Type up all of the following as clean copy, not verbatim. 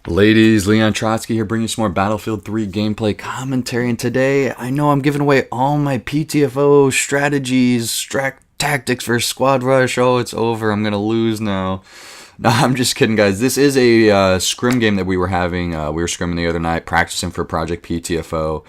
Ladies, Leon Trotsky here, bringing you some more Battlefield 3 gameplay commentary. And today, I know I'm giving away all my PTFO strategies, tactics for Squad Rush. Oh, it's over. I'm going to lose now. No, I'm just kidding, guys. This is a scrim game that we were having. We were scrimming the other night, practicing for Project PTFO.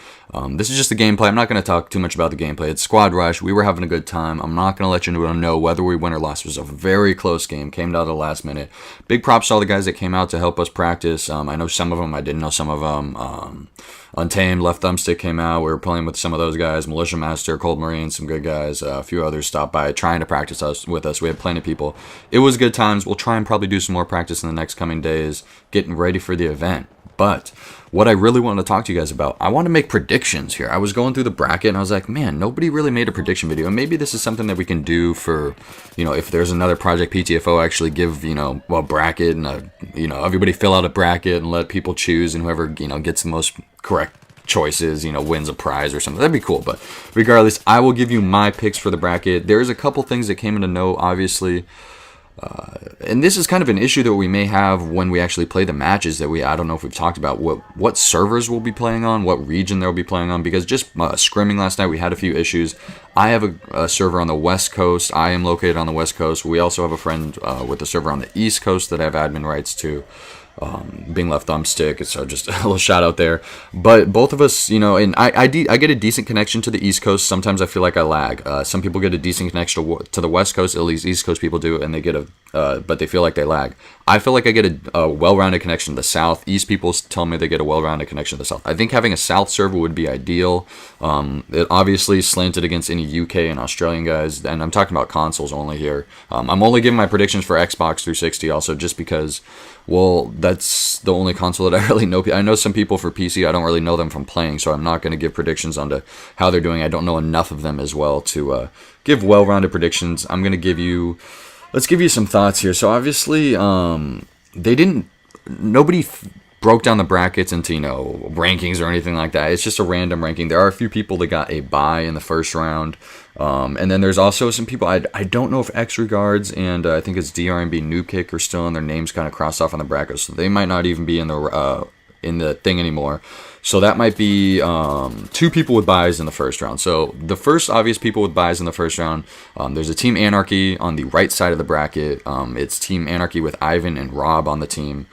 This is just the gameplay. I'm not going to talk too much about the gameplay. It's Squad Rush. We were having a good time. I'm not going to let you know whether we win or lost. It was a very close game. Came down to the last minute. Big props to all the guys that came out to help us practice. I know some of them. I didn't know some of them. Untamed, Left Thumbstick came out. We were playing with some of those guys. Militia Master, Cold Marine, some good guys. A few others stopped by trying to practice with us. We had plenty of people. It was good times. We'll try and probably do some more practice in the next coming days, getting ready for the event. But what I really wanted to talk to you guys about, I want to make predictions here. I was going through the bracket and I was like, man, nobody really made a prediction video. And maybe this is something that we can do for, if there's another Project PTFO, actually give, a bracket and, everybody fill out a bracket and let people choose, and whoever, gets the most correct choices, wins a prize or something. That'd be cool. But regardless, I will give you my picks for the bracket. There's a couple things that came into note, obviously. And this is kind of an issue that we may have when we actually play the matches that I don't know if we've talked about what servers we'll be playing on, what region they'll be playing on, because just scrimming last night, we had a few issues. I have a server on the West Coast. I am located on the West Coast. We also have a friend with a server on the East Coast that I have admin rights to. Being Left Thumbstick, so just a little shout out there. But both of us, and I get a decent connection to the East Coast. Sometimes I feel like I lag. Some people get a decent connection to the West Coast, at least East Coast people do, and they get but they feel like they lag. I feel like I get a well-rounded connection to the South. East people tell me they get a well-rounded connection to the South. I think having a South server would be ideal. It obviously slanted against any UK and Australian guys, and I'm talking about consoles only here. I'm only giving my predictions for Xbox 360 also, just because, well, that's the only console that I really know. I know some people for PC. I don't really know them from playing, so I'm not going to give predictions onto how they're doing. I don't know enough of them as well to give well-rounded predictions. I'm going to give you... Let's give you some thoughts here. So obviously, nobody broke down the brackets into, rankings or anything like that. It's just a random ranking. There are a few people that got a bye in the first round. And then there's also some people, I don't know if X Regards and I think it's DRMB Noob Kick are still in, their names kind of crossed off on the bracket. So they might not even be in the thing anymore. So that might be two people with buys in the first round. So the first obvious people with buys in the first round, there's a Team Anarchy on the right side of the bracket. It's Team Anarchy with Ivan and Rob on the team.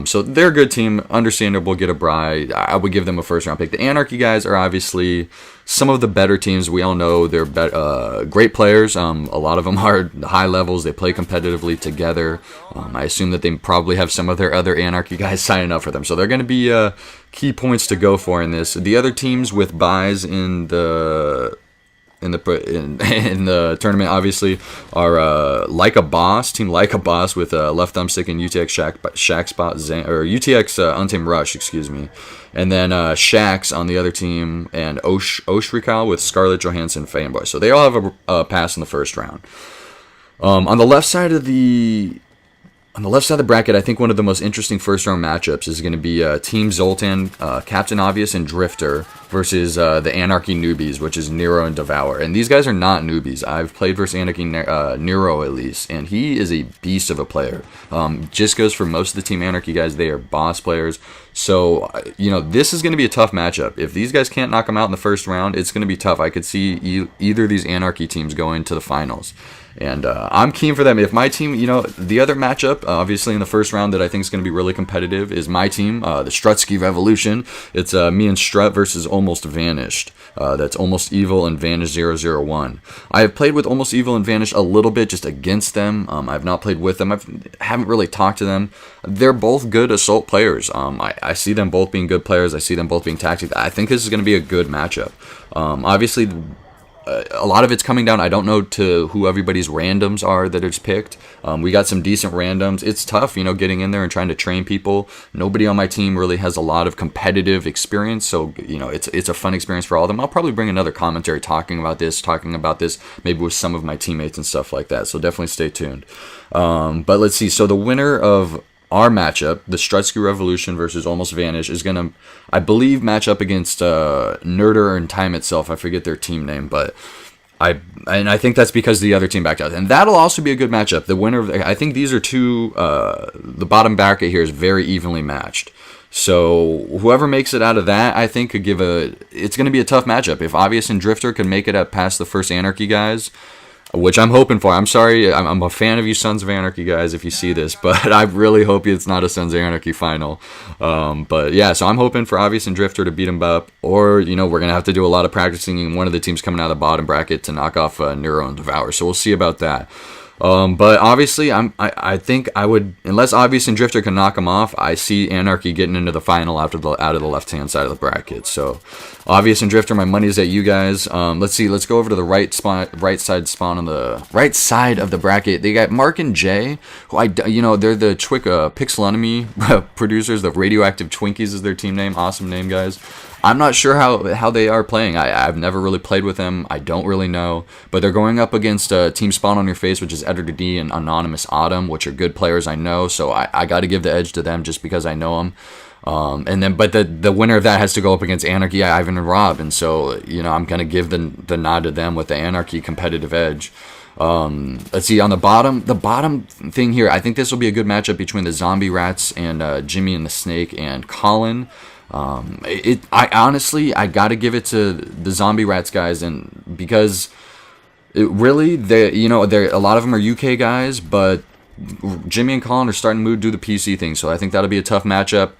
So they're a good team, understandable, get a bye. I would give them a first round pick. The Anarchy guys are obviously some of the better teams. We all know they're great players. A lot of them are high levels. They play competitively together. I assume that they probably have some of their other Anarchy guys signing up for them. So they're going to be key points to go for in this. The other teams with buys in the tournament obviously are Like a Boss, Team Like a Boss with Left Thumbstick and UTX Shackspot or UTX Untamed Rush, excuse me, and then Shax on the other team, and Oshrikal with Scarlett Johansson Fanboy. So they all have a pass in the first round. On the left side of the bracket, I think one of the most interesting first-round matchups is going to be Team Zoltan, Captain Obvious, and Drifter versus the Anarchy newbies, which is Nero and Devour. And these guys are not newbies. I've played versus Anarchy Nero at least, and he is a beast of a player. Just goes for most of the Team Anarchy guys. They are boss players. So, this is going to be a tough matchup. If these guys can't knock them out in the first round, it's going to be tough. I could see either of these Anarchy teams going to the finals. And I'm keen for them. If my team, the other matchup, obviously in the first round that I think is going to be really competitive is my team, the Strutsky Revolution. It's me and Strut versus Almost Vanished. That's Almost Evil and Vanished 001. I have played with Almost Evil and Vanished a little bit just against them. I've not played with them. I haven't really talked to them. They're both good assault players. I see them both being good players. I see them both being tactics. I think this is going to be a good matchup. Obviously, a lot of it's coming down, I don't know, to who everybody's randoms are that it's picked. We got some decent randoms. It's tough, getting in there and trying to train people. Nobody on my team really has a lot of competitive experience, so, it's a fun experience for all of them. I'll probably bring another commentary talking about this, maybe with some of my teammates and stuff like that, so definitely stay tuned. But let's see, so the winner of our matchup, the Strutsky Revolution versus Almost Vanish, is going to, I believe, match up against Nerder and Time Itself. I forget their team name, but I think that's because the other team backed out, and that'll also be a good matchup. The winner of I think these are two. The bottom bracket here is very evenly matched. So whoever makes it out of that, I think, could give a. It's going to be a tough matchup. If Obvious and Drifter can make it up past the first Anarchy guys, which I'm hoping for. I'm sorry, I'm a fan of you Sons of Anarchy guys if you see this, but I really hope it's not a Sons of Anarchy final. But yeah, so I'm hoping for Obvious and Drifter to beat them up, or we're gonna have to do a lot of practicing in one of the teams coming out of the bottom bracket to knock off Neuro and Devour. So we'll see about that. But obviously, I think I would, unless Obvious and Drifter can knock them off, I see Anarchy getting into the final out of the left-hand side of the bracket. So, Obvious and Drifter, my money's at you guys. Let's see, let's go over to the right side spawn on the right side of the bracket. They got Mark and Jay, who they're the Pixel Enemy producers. The Radioactive Twinkies is their team name. Awesome name, guys. I'm not sure how they are playing. I've never really played with them. I don't really know. But they're going up against Team Spawn on Your Face, which is Editor D and Anonymous Autumn, which are good players I know. So I got to give the edge to them just because I know them. But the winner of that has to go up against Anarchy, Ivan, and Rob. And so, I'm going to give the nod to them with the Anarchy competitive edge. Let's see, on the bottom thing here, I think this will be a good matchup between the Zombie Rats and Jimmy and the Snake and Colin. I honestly gotta give it to the Zombie Rats guys, and because a lot of them are UK guys, but Jimmy and Colin are starting to do the PC thing, so I think that'll be a tough matchup.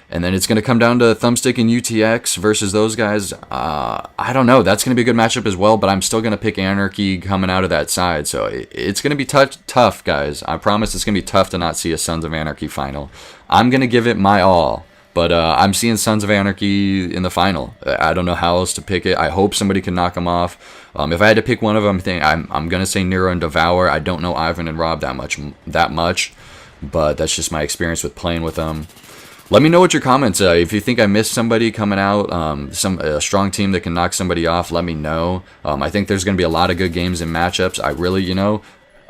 And then it's going to come down to Thumbstick and UTX versus those guys. I don't know. That's going to be a good matchup as well, but I'm still going to pick Anarchy coming out of that side. So it's going to be tough, guys. I promise it's going to be tough to not see a Sons of Anarchy final. I'm going to give it my all. But I'm seeing Sons of Anarchy in the final. I don't know how else to pick it. I hope somebody can knock them off. If I had to pick one of them, I'm going to say Nero and Devour. I don't know Ivan and Rob that much, but that's just my experience with playing with them. Let me know what your comments are. If you think I missed somebody coming out, a strong team that can knock somebody off, let me know. I think there's going to be a lot of good games and matchups. I really,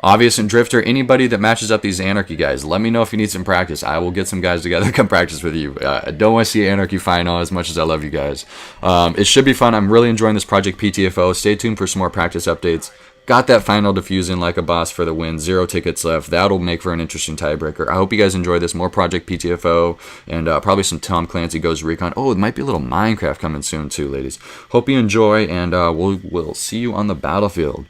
Obvious and Drifter, anybody that matches up these Anarchy guys, let me know if you need some practice. I will get some guys together to come practice with you. I don't want to see Anarchy final as much as I love you guys. It should be fun. I'm really enjoying this Project PTFO. Stay tuned for some more practice updates. Got that final diffusing like a boss for the win. 0 tickets left. That'll make for an interesting tiebreaker. I hope you guys enjoy this. More Project PTFO and probably some Tom Clancy Goes Recon. Oh, it might be a little Minecraft coming soon too, ladies. Hope you enjoy, and we'll see you on the battlefield.